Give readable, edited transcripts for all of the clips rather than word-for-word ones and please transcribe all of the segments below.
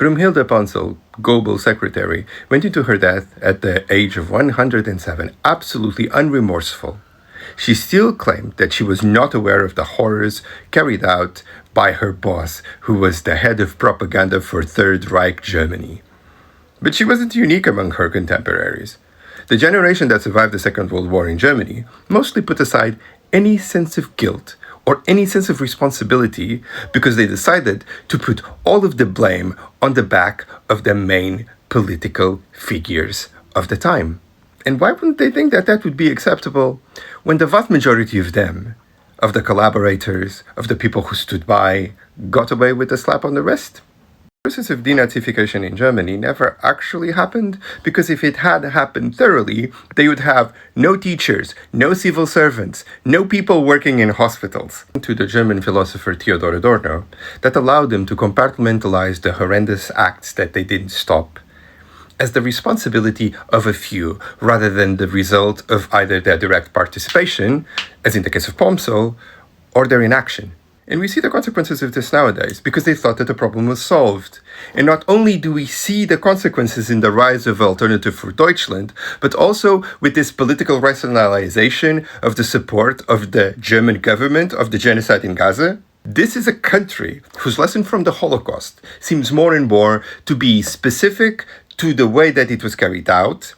Brunhilde Pomsel, Goebbels' secretary, went into her death at the age of 107, absolutely unremorseful. She still claimed that she was not aware of the horrors carried out by her boss, who was the head of propaganda for Third Reich Germany. But she wasn't unique among her contemporaries. The generation that survived the Second World War in Germany mostly put aside any sense of guilt or any sense of responsibility because they decided to put all of the blame on the back of the main political figures of the time. And why wouldn't they think that that would be acceptable when the vast majority of them, of the collaborators, of the people who stood by, got away with a slap on the wrist? The process of denazification in Germany never actually happened because if it had happened thoroughly, they would have no teachers, no civil servants, no people working in hospitals. To the German philosopher Theodor Adorno, that allowed them to compartmentalize the horrendous acts that they didn't stop as the responsibility of a few rather than the result of either their direct participation, as in the case of Pomsel, or their inaction. And we see the consequences of this nowadays because they thought that the problem was solved. And not only do we see the consequences in the rise of Alternative for Deutschland, but also with this political rationalization of the support of the German government of the genocide in Gaza. This is a country whose lesson from the Holocaust seems more and more to be specific to the way that it was carried out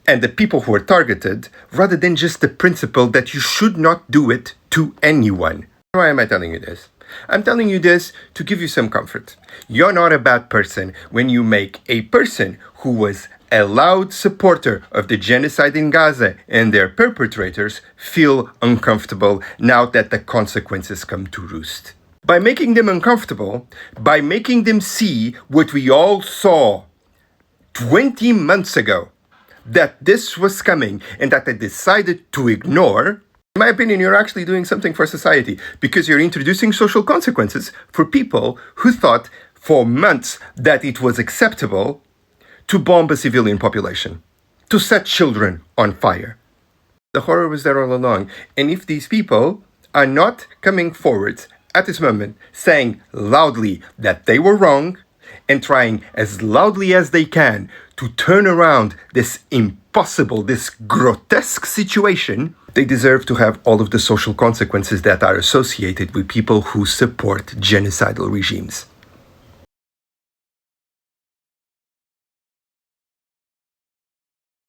and the people who were targeted, rather than just the principle that you should not do it to anyone. Why am I telling you this? I'm telling you this to give you some comfort. You're not a bad person when you make a person who was a loud supporter of the genocide in Gaza and their perpetrators feel uncomfortable now that the consequences come to roost. By making them uncomfortable, by making them see what we all saw 20 months ago, that this was coming and that they decided to ignore, in my opinion, you're actually doing something for society because you're introducing social consequences for people who thought for months that it was acceptable to bomb a civilian population, to set children on fire. The horror was there all along. And if these people are not coming forward at this moment saying loudly that they were wrong and trying as loudly as they can to turn around this impossible, this grotesque situation, they deserve to have all of the social consequences that are associated with people who support genocidal regimes.